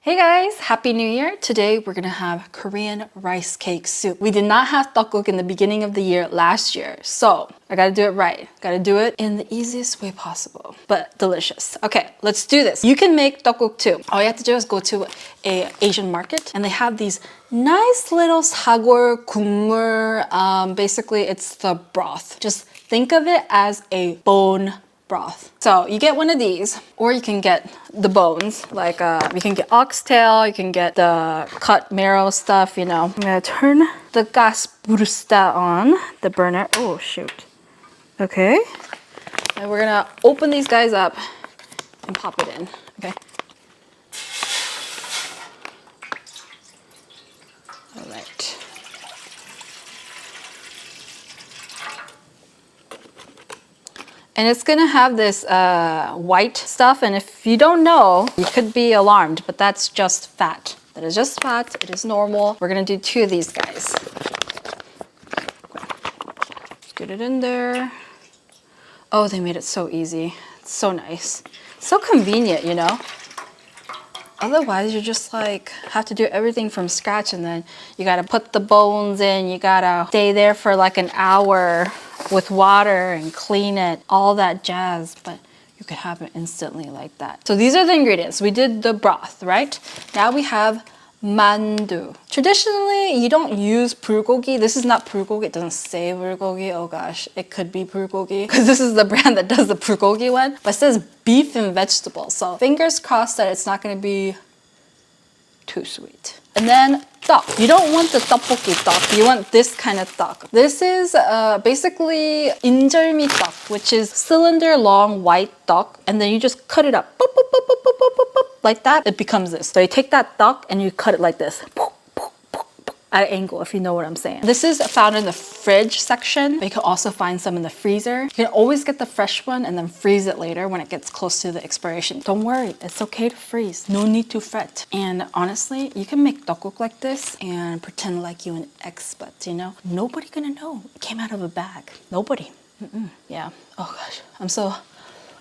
Hey guys, Happy New Year! Today we're gonna have Korean rice cake soup. We did not have tteokguk in the beginning of the year last year, so I gotta do it right. Gotta do it in the easiest way possible, but delicious. Okay, let's do this. You can make tteokguk too. All you have to do is go to a Asian market and they have these nice little sagor 국물. Basically, it's the broth. Just think of it as a bone broth. So you get one of these, or you can get the bones. Like you can get oxtail, you can get the cut marrow stuff, you know. I'm gonna turn the gas burusta on, the burner. Oh shoot. Okay. And we're gonna open these guys up and pop it in. Okay. All right. And it's gonna have this white stuff, and if you don't know, you could be alarmed, but that's just fat. That is just fat, it is normal. We're gonna do two of these guys. Let's get it in there. Oh, they made it so easy. It's so nice. So convenient, you know? Otherwise, you just like have to do everything from scratch, and then you gotta put the bones in, you gotta stay there for like an hour with water and clean it, all that jazz, but you could have it instantly like that. So these are the ingredients. We did the broth, right? Now we have mandu. Traditionally, you don't use bulgogi. This is not bulgogi. It doesn't say bulgogi. Oh gosh, it could be bulgogi because this is the brand that does the bulgogi one. But it says beef and vegetables. So fingers crossed that it's not going to be too sweet. And then tteok. You don't want the tteokbokki tteok. You want this kind of tteok. This is basically injeolmi tteok, which is cylinder long white tteok, and then you just cut it up. Boop, boop, boop, boop, boop, boop, boop, boop. Like that, it becomes this. So you take that tteok and you cut it like this. Boop, boop, boop, boop, at an angle, if you know what I'm saying. This is found in the fridge section, but you can also find some in the freezer. You can always get the fresh one and then freeze it later when it gets close to the expiration. Don't worry, it's okay to freeze. No need to fret. And honestly, you can make tteokguk like this and pretend like you're an expert, you know? Nobody gonna know. It came out of a bag. Nobody. Yeah. Oh gosh, I'm so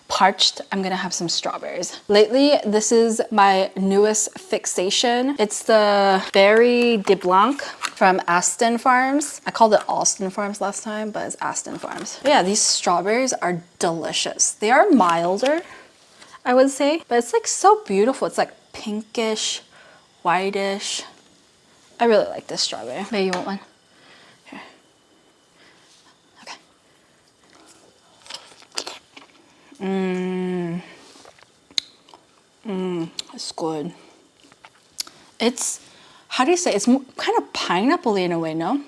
parched. I'm gonna have some strawberries. Lately, this is my newest fixation. It's the Berry de Blanc from Aston Farms. I called it Alston Farms last time, but it's Aston Farms. But yeah, these strawberries are delicious. They are milder, I would say, but it's like so beautiful. It's like pinkish, whitish. I really like this strawberry. Maybe you want one? Here. Okay. It's good. It's, how do you say, it's kind of pineapple-y in a way, no?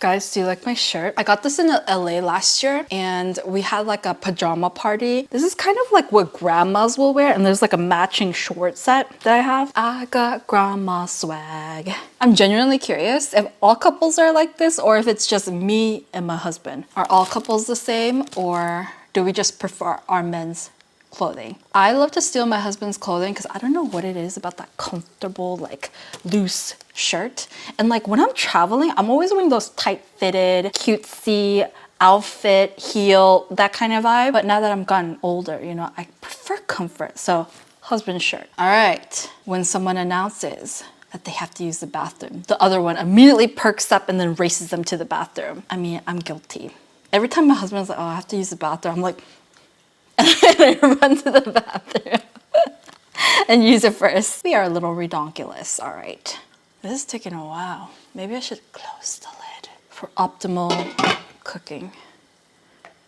Guys, do you like my shirt? I got this in LA last year and we had like a pajama party. This is kind of like what grandmas will wear, and there's like a matching short set that I have. I got grandma swag. I'm genuinely curious if all couples are like this or if it's just me and my husband. Are all couples the same, or do we just prefer our men's clothing? I love to steal my husband's clothing because I don't know what it is about that comfortable, like loose shirt. And like when I'm traveling, I'm always wearing those tight-fitted, cutesy outfit, heel, that kind of vibe. But now that I'm gotten older, you know, I prefer comfort. So husband shirt. All right, when someone announces that they have to use the bathroom, the other one immediately perks up and then races them to the bathroom. I mean, I'm guilty. Every time my husband's like, oh, I have to use the bathroom, I'm like, and I run to the bathroom and use it first. We are a little redonkulous, all right. This is taking a while. Maybe I should close the lid for optimal cooking.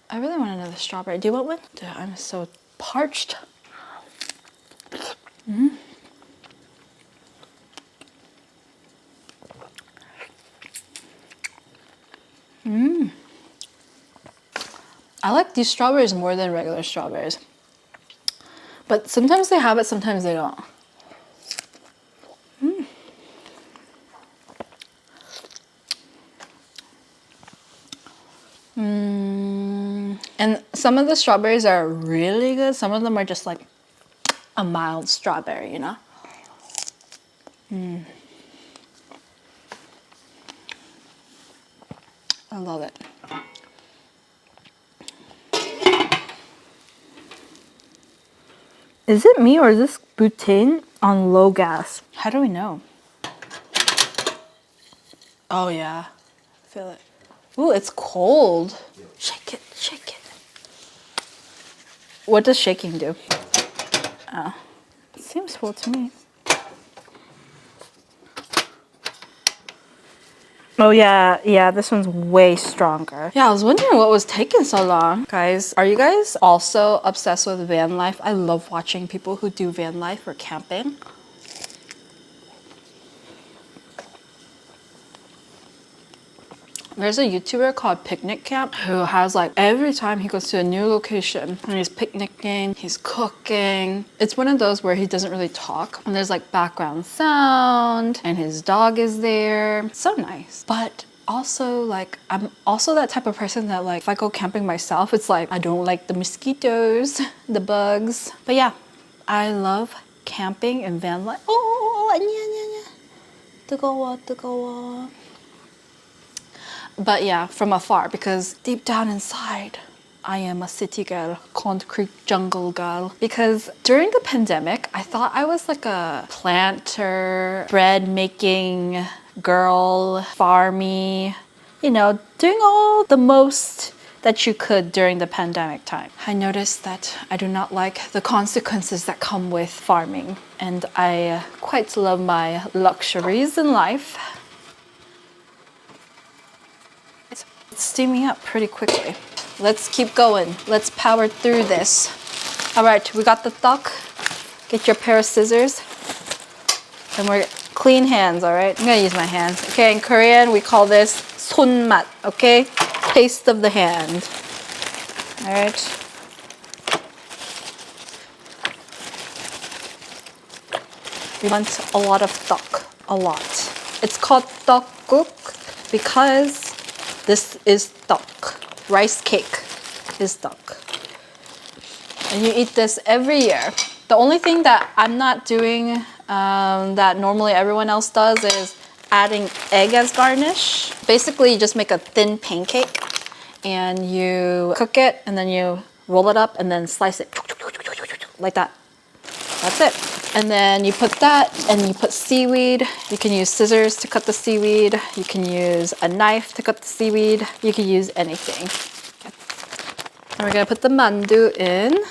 I really want another strawberry. Do you want one? Dude, I'm so parched. I like these strawberries more than regular strawberries. But sometimes they have it, sometimes they don't. And some of the strawberries are really good. Some of them are just like a mild strawberry, you know? I love it. Is it me or is this butane on low gas? How do we know? Oh yeah, feel it. Ooh, it's cold. Shake it, shake it. What does shaking do? Oh, it seems full to me. Oh yeah, this one's way stronger. Yeah, I was wondering what was taking so long. Guys, are you guys also obsessed with van life? I love watching people who do van life or camping. There's a YouTuber called Picnic Camp who has like every time he goes to a new location and he's picnicking, he's cooking. It's one of those where he doesn't really talk and there's like background sound and his dog is there. It's so nice. But also like I'm also that type of person that like if I go camping myself, it's like I don't like the mosquitoes, the bugs. But yeah, I love camping and van life. Oh, 아니야. 뜨거워, 뜨거워. But yeah, from afar, because deep down inside, I am a city girl, concrete jungle girl. Because during the pandemic, I thought I was like a planter, bread making girl, farmy, you know, doing all the most that you could during the pandemic time. I noticed that I do not like the consequences that come with farming, and I quite love my luxuries in life. It's steaming up pretty quickly. Let's keep going. Let's power through this. All right, we got the duck. Get your pair of scissors. And we're clean hands, all right? I'm gonna use my hands. Okay, in Korean, we call this 손맛, okay? Taste of the hand. All right. We want a lot of duck, a lot. It's called 떡국 because this is duck. Rice cake is duck. And you eat this every year. The only thing that I'm not doing that normally everyone else does is adding egg as garnish. Basically, you just make a thin pancake and you cook it and then you roll it up and then slice it like that. That's it. And then you put that and you put seaweed. You can use scissors to cut the seaweed. You can use a knife to cut the seaweed. You can use anything. And we're gonna put the mandu in.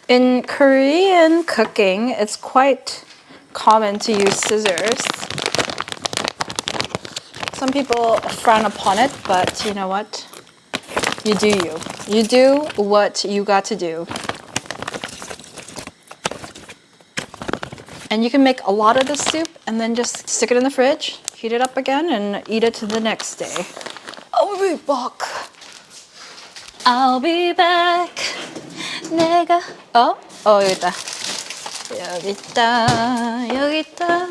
In Korean cooking, it's quite common to use scissors. Some people frown upon it, but you know what? You do you. You do what you got to do. And you can make a lot of this soup and then just stick it in the fridge, heat it up again, and eat it the next day. I'll be back. I'll be back. 내가 여기 있다. 여기 있다. 여기 있다.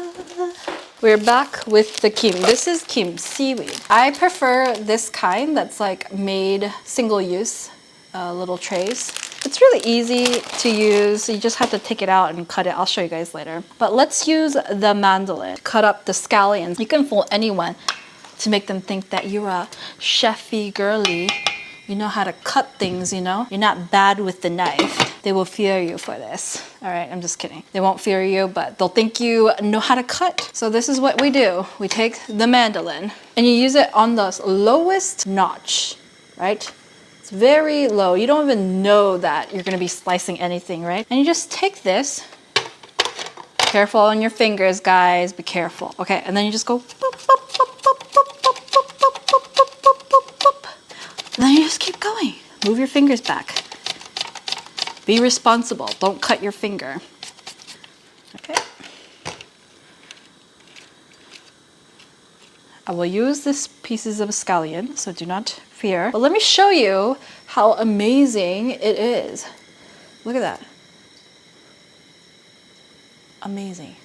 We're back with the kim. This is kim seaweed. I prefer this kind that's like made single use, little trays. It's really easy to use. You just have to take it out and cut it. I'll show you guys later. But let's use the mandolin. Cut up the scallions. You can fool anyone to make them think that you're a chefy girly. You know how to cut things, you know? You're not bad with the knife. They will fear you for this. All right, I'm just kidding. They won't fear you, but they'll think you know how to cut. So this is what we do. We take the mandolin and you use it on the lowest notch, right? It's very low. You don't even know that you're gonna be slicing anything, right? And you just take this. Careful on your fingers, guys. Be careful. Okay, and then you just go. And then you just keep going. Move your fingers back. Be responsible. Don't cut your finger. Okay. I will use these pieces of scallion, so do not fear. But let me show you how amazing it is. Look at that. Amazing.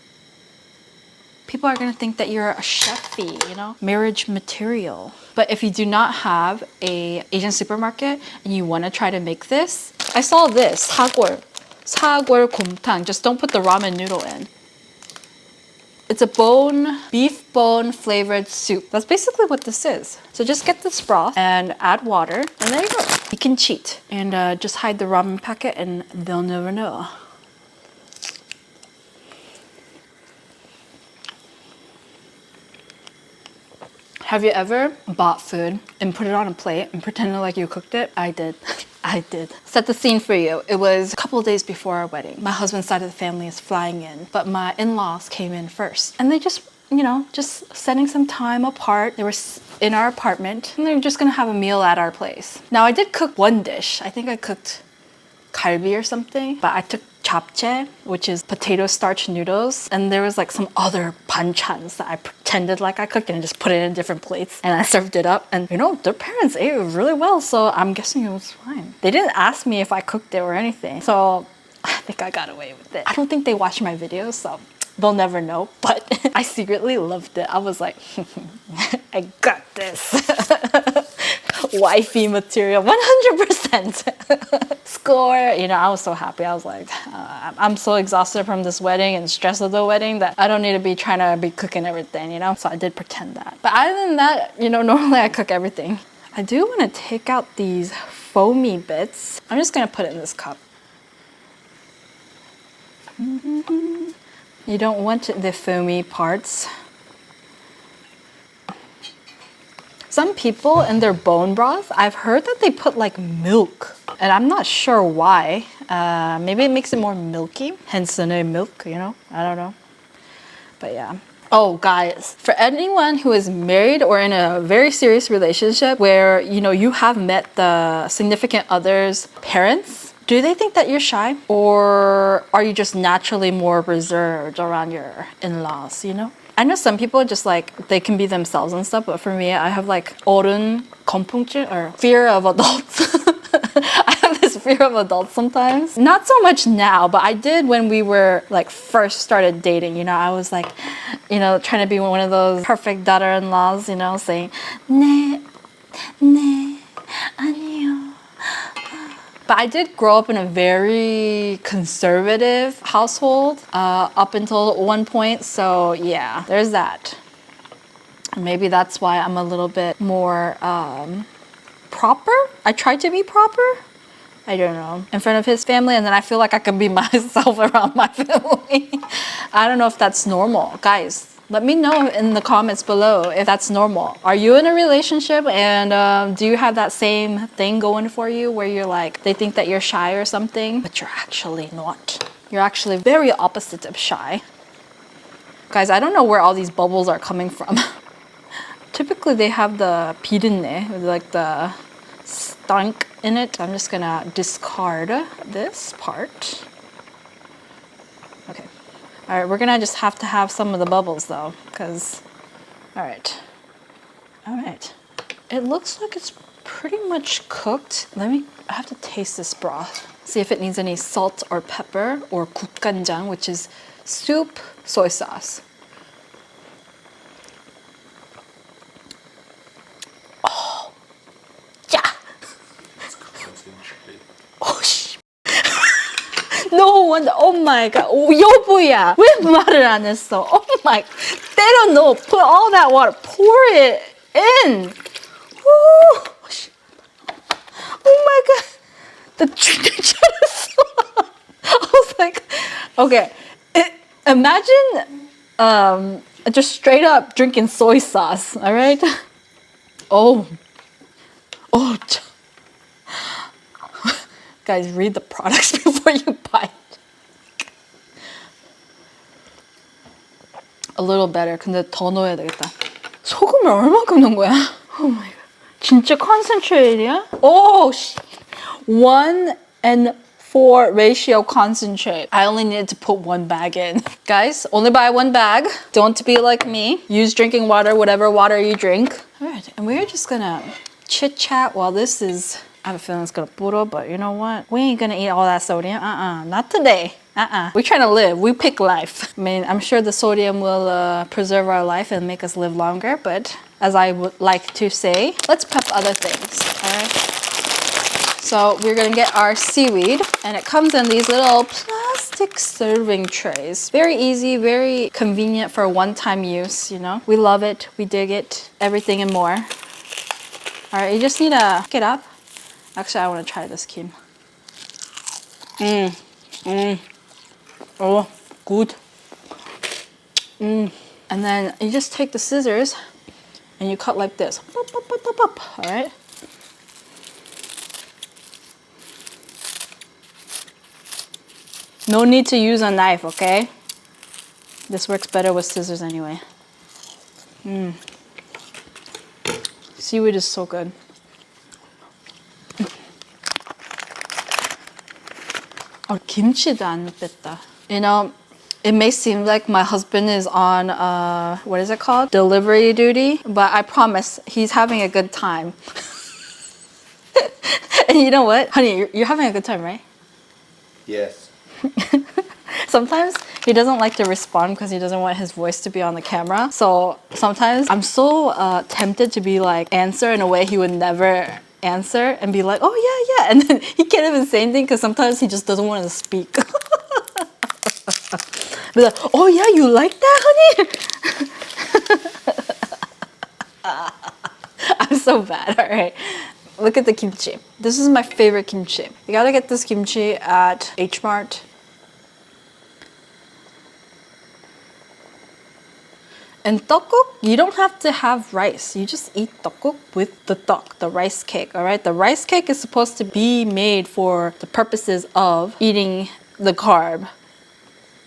People are gonna think that you're a chefy, you know, marriage material. But if you do not have a Asian supermarket and you wanna try to make this, I saw this, 사골 곰탕. Just don't put the ramen noodle in. It's a beef bone flavored soup. That's basically what this is. So just get this broth and add water, and there you go. Be can cheat and just hide the ramen packet and they'll never know. Have you ever bought food and put it on a plate and pretended like you cooked it? I did. I did. Set the scene for you. It was a couple of days before our wedding. My husband's side of the family is flying in, but my in-laws came in first. And they just, you know, just setting some time apart. They were in our apartment and they were just gonna have a meal at our place. Now I did cook one dish. I think I cooked galbi or something, but I took japchae, which is potato starch noodles, and there was like some other banchans that I pretended like I cooked and just put it in different plates and I served it up, and you know, their parents ate it really well, so I'm guessing it was fine. They didn't ask me if I cooked it or anything, so I think I got away with it. I don't think they watch my videos, so they'll never know, but I secretly loved it. I was like, I got this. Wifey material, 100%. Score. You know, I was so happy. I was like, I'm so exhausted from this wedding and stress of the wedding that I don't need to be trying to be cooking everything, you know? So I did pretend that. But other than that, you know, normally I cook everything. I do want to take out these foamy bits. I'm just going to put it in this cup. You don't want the foamy parts. Some people in their bone broth, I've heard that they put like milk, and I'm not sure why. Maybe it makes it more milky, hence the name milk, you know? I don't know. But yeah. Oh, guys, for anyone who is married or in a very serious relationship where, you know, you have met the significant other's parents, do they think that you're shy? Or are you just naturally more reserved around your in-laws, you know? I know some people just like, they can be themselves and stuff, but for me, I have like 어른 건풍증 or fear of adults. I have this fear of adults sometimes. Not so much now, but I did when we were like first started dating, you know, I was like, you know, trying to be one of those perfect daughter-in-laws, you know, saying, 네, 아니요. But I did grow up in a very conservative household up until one point. So yeah, there's that. Maybe that's why I'm a little bit more proper. I try to be proper. I don't know. In front of his family, and then I feel like I can be myself around my family. I don't know if that's normal. Guys, let me know in the comments below if that's normal. Are you in a relationship and do you have that same thing going for you where you're like, they think that you're shy or something, but you're actually not. You're actually very opposite of shy. Guys, I don't know where all these bubbles are coming from. Typically they have the 비린내, like the stank in it. I'm just gonna discard this part. Okay. All right, we're gonna just have to have some of the bubbles though, because, all right. It looks like it's pretty much cooked. I have to taste this broth. See if it needs any salt or pepper or 국간장, which is soup soy sauce. Oh, yeah. Oh, 씨. No wonder. Oh my god. 여보야, 왜 말을 안 했어? Oh my. 때려 넣어. Put all that water. Pour it in. Woo. Oh my god. The I was like, okay. Imagine just straight up drinking soy sauce. All right. Oh. Guys, read the products before you buy it. A little better. 근데 더 넣어야 되겠다. 소금을 얼마큼 넣은 거야? Oh my god. 진짜 concentrate이야? Oh, 1:4 ratio concentrate. I only needed to put one bag in. Guys, only buy one bag. Don't be like me. Use drinking water, whatever water you drink. All right, and we're just gonna chit chat while this is, I have a feeling it's gonna puro, but you know what? We ain't gonna eat all that sodium. Not today. We're trying to live. We pick life. I mean, I'm sure the sodium will preserve our life and make us live longer, but as I would like to say, let's prep other things, all right? So we're gonna get our seaweed, and it comes in these little plastic serving trays. Very easy, very convenient for one-time use, you know? We love it, we dig it, everything and more. All right, you just need to pick it up Actually, I want to try this kim. Oh, good. And then you just take the scissors and you cut like this. Pop, pop, pop, pop, pop. All right. No need to use a knife, okay? This works better with scissors anyway. Seaweed is so good. Oh, 김치도 안 뺐다. You know, it may seem like my husband is on, what is it called? Delivery duty, but I promise he's having a good time. And you know what? Honey, you're having a good time, right? Yes. Sometimes he doesn't like to respond because he doesn't want his voice to be on the camera. So sometimes I'm so tempted to be like, answer in a way he would never answer and be like, oh yeah, yeah. And then he can't even say anything because sometimes he just doesn't want to speak. Be like, oh yeah, you like that, honey? I'm so bad, all right. Look at the kimchi. This is my favorite kimchi. You gotta get this kimchi at H Mart. And tteokguk, you don't have to have rice. You just eat tteokguk with the tteok, the rice cake, all right? The rice cake is supposed to be made for the purposes of eating the carb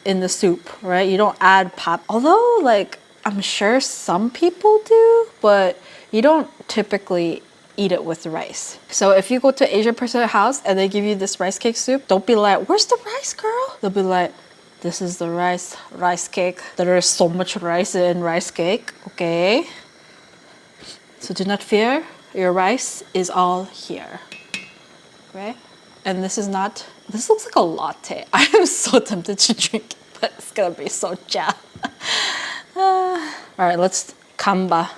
in the soup, right? You don't add pap. Although, like, I'm sure some people do, but you don't typically eat it with rice. So if you go to Asian person's house and they give you this rice cake soup, don't be like, where's the rice, girl? They'll be like, this is the rice cake. There is so much rice in rice cake, okay? So do not fear, your rice is all here, right? And this looks like a latte. I am so tempted to drink it, but it's gonna be so jam. All right, let's kamba.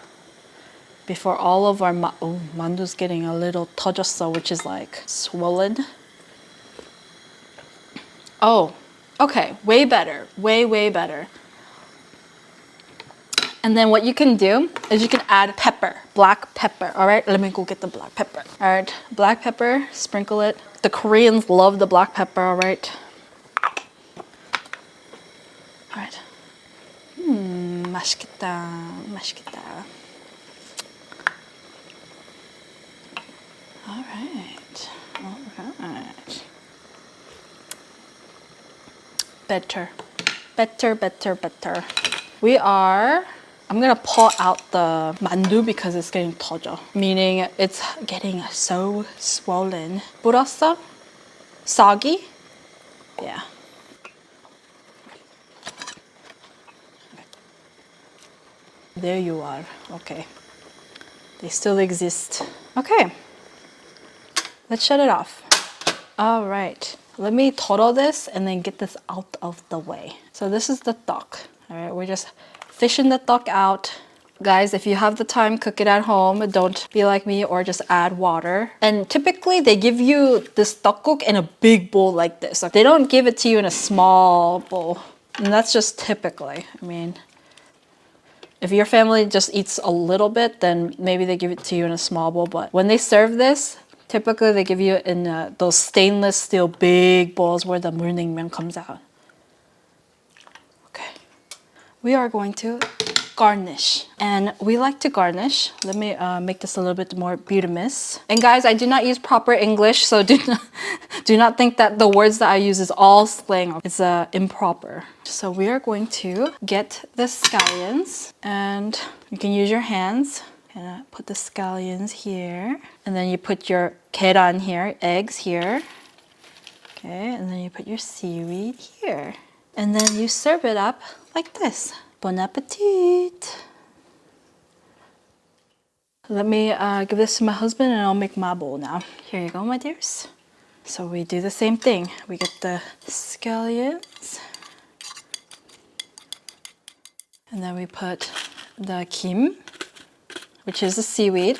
Before all of our mandu's getting a little 터졌어, which is like swollen. Oh, okay, way better, way better. And then what you can do is you can add pepper, black pepper, all right? Let me go get the black pepper. All right, black pepper, sprinkle it. The Koreans love the black pepper, all right? All right. 맛있겠다, 맛있겠다. All right, all right. Better. I'm gonna pull out the mandu because it's getting 터져. Meaning it's getting so swollen. 불었어? Soggy? Yeah. There you are. Okay. They still exist. Okay. Let's shut it off. All right. Let me total this and then get this out of the way. So this is the tteok. All right, we're just fishing the tteok out. Guys, if you have the time, cook it at home. Don't be like me or just add water. And typically they give you this tteokguk in a big bowl like this. Like, they don't give it to you in a small bowl. And that's just typically. I mean, if your family just eats a little bit, then maybe they give it to you in a small bowl. But when they serve this, typically they give you in those stainless steel big bowls where the mulnaengmyeon comes out. Okay. We are going to garnish. And we like to garnish. Let me make this a little bit more beautimous. And guys, I do not use proper English, so do not think that the words that I use is all slang. It's improper. So we are going to get the scallions, and you can use your hands. And put the scallions here. And then you put your 계란 here, eggs here. Okay, and then you put your seaweed here. And then you serve it up like this. Bon appetit! Let me give this to my husband and I'll make my bowl now. Here you go, my dears. So we do the same thing. We get the scallions. And then we put the kim, which is the seaweed.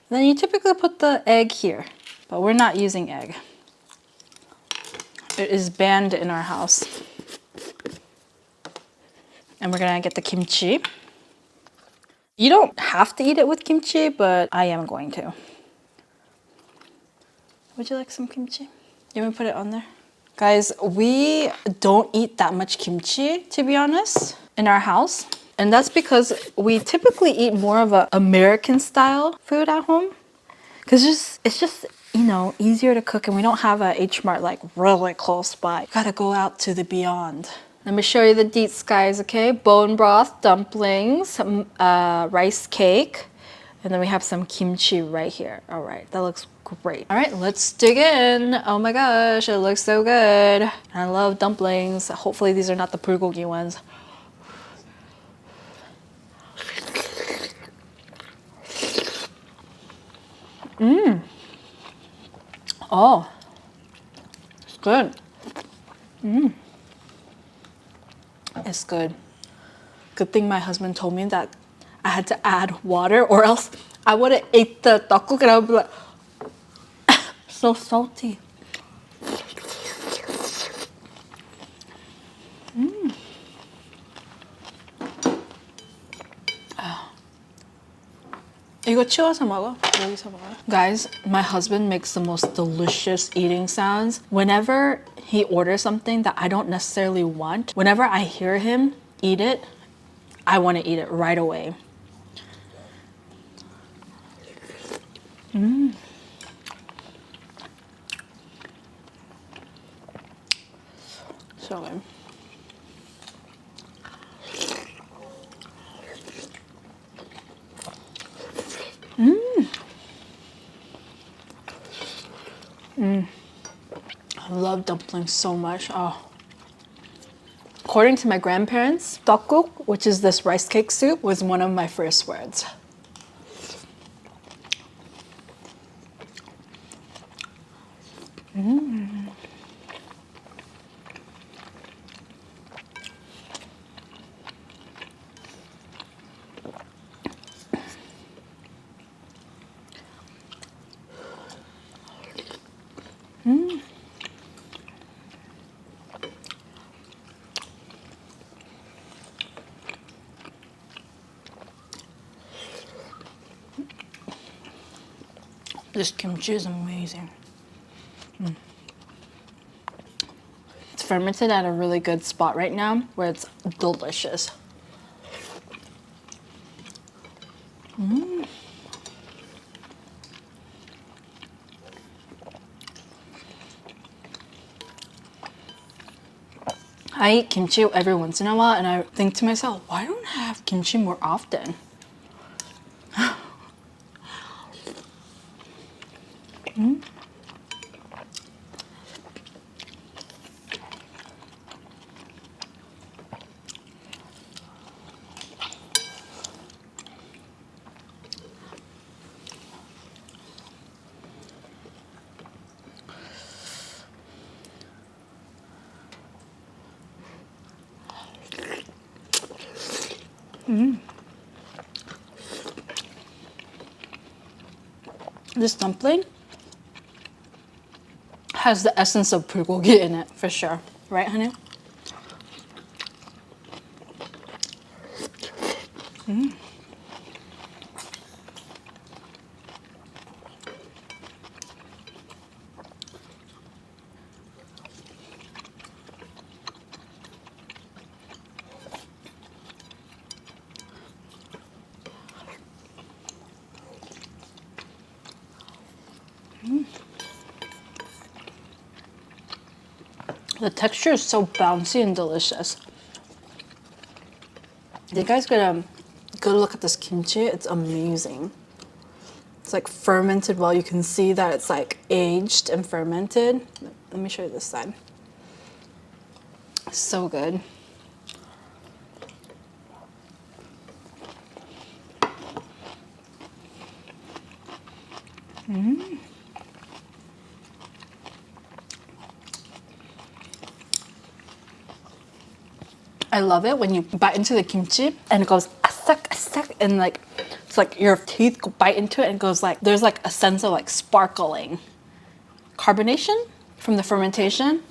Then you typically put the egg here, but we're not using egg. It is banned in our house. And we're gonna get the kimchi. You don't have to eat it with kimchi, but I am going to. Would you like some kimchi? You want me to put it on there? Guys, we don't eat that much kimchi, to be honest, in our house. And that's because we typically eat more of a American style food at home. Because it's just, you know, easier to cook and we don't have a H Mart like really close by. Gotta go out to the beyond. Let me show you the deets, guys, okay? Bone broth, dumplings, rice cake, and then we have some kimchi right here. All right, that looks great. All right, let's dig in. Oh my gosh, it looks so good. I love dumplings. Hopefully these are not the bulgogi ones. Oh, it's good. It's good. Good thing my husband told me that I had to add water or else I would have ate the tteokguk and I would be like, so salty. 이거 치워서 먹어. 여기서 먹어요. Guys, my husband makes the most delicious eating sounds. Whenever he orders something that I don't necessarily want, whenever I hear him eat it, I want to eat it right away. So good. I love dumplings so much. Oh. According to my grandparents, tteokguk, which is this rice cake soup, was one of my first words. This kimchi is amazing. It's fermented at a really good spot right now where it's delicious. I eat kimchi every once in a while and I think to myself, why don't I have kimchi more often? This dumpling has the essence of bulgogi in it, for sure. Right, honey? The texture is so bouncy and delicious. You guys get a good look at this kimchi. It's amazing. It's like fermented well. You can see that it's like aged and fermented. Let me show you this side. So good. I love it when you bite into the kimchi and it goes asak asak and like it's like your teeth bite into it and it goes like there's like a sense of like sparkling carbonation from the fermentation.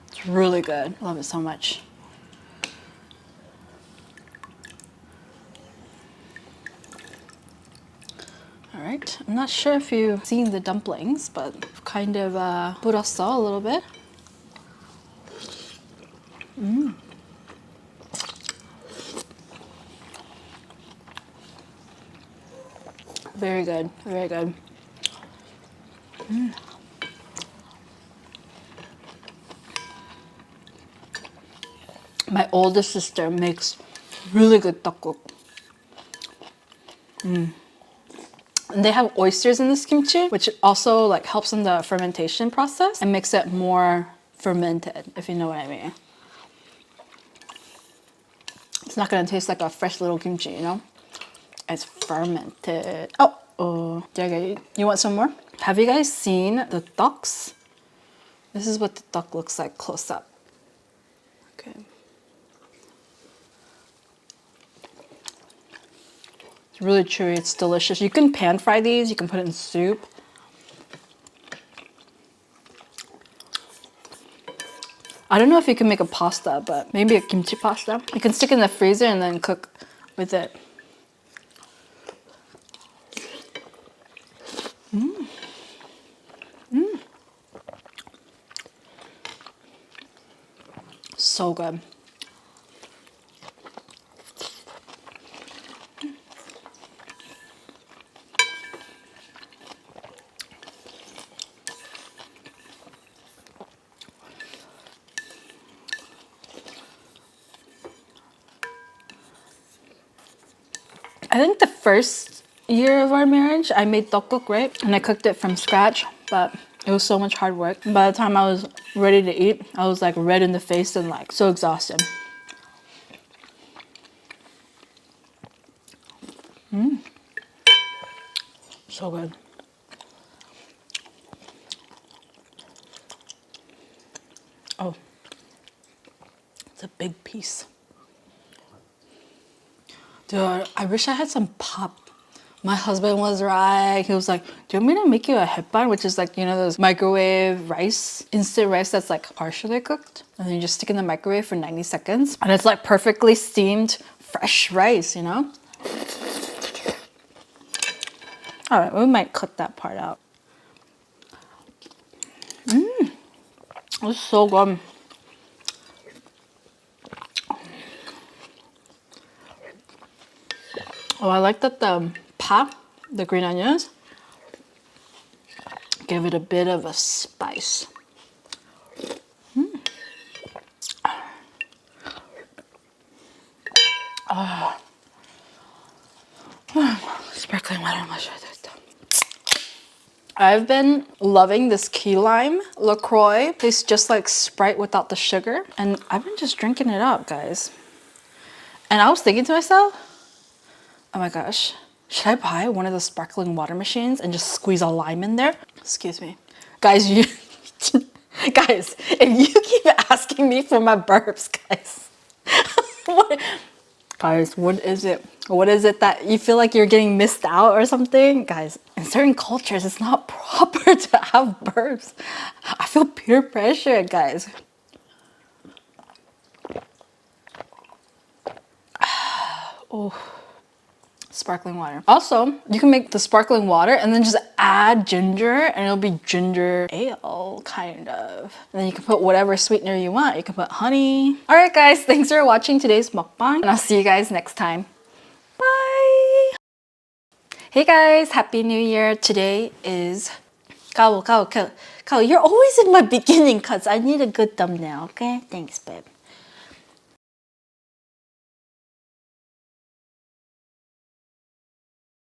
It's really good. I love it so much. All right, I'm not sure if you've seen the dumplings, but kind of 불었어 a little bit. Very good, very good. My oldest sister makes really good tteokguk. And they have oysters in this kimchi, which also like helps in the fermentation process and makes it more fermented, if you know what I mean. It's not gonna taste like a fresh little kimchi, you know? It's fermented. Oh, you want some more? Have you guys seen the tteoks? This is what the tteok looks like close up. Okay. It's really chewy, it's delicious. You can pan fry these, you can put it in soup. I don't know if you can make a pasta, but maybe a kimchi pasta. You can stick it in the freezer and then cook with it. So good. I think the first year of our marriage, I made tteokguk, right? And I cooked it from scratch, but it was so much hard work. By the time I was ready to eat, I was like red in the face and like so exhausted. So good. Oh, it's a big piece. Dude, I wish I had some pop. My husband was right. He was like, do you want me to make you a hetbahn? Which is like, you know, those microwave rice, instant rice that's like partially cooked. And then you just stick in the microwave for 90 seconds. And it's like perfectly steamed, fresh rice, you know? All right, we might cut that part out. It's so good. Oh, I like that the pa, the green onions, give it a bit of a spice. Sparkling water. I've been loving this key lime LaCroix. Tastes just like Sprite without the sugar. And I've been just drinking it up, guys. And I was thinking to myself, oh my gosh, should I buy one of those sparkling water machines and just squeeze a lime in there? Excuse me. Guys, guys, if you keep asking me for my burps, guys, guys, what is it? What is it that you feel like you're getting missed out or something? Guys, in certain cultures, it's not proper to have burps. I feel peer pressure, guys. Oh. Sparkling water. Also, you can make the sparkling water and then just add ginger and it'll be ginger ale, kind of. And then you can put whatever sweetener you want. You can put honey. All right, guys, thanks for watching today's mukbang and I'll see you guys next time. Bye! Hey guys, Happy New Year. Today is Kao, you're always in my beginning cuts. I need a good thumbnail, okay? Thanks, babe.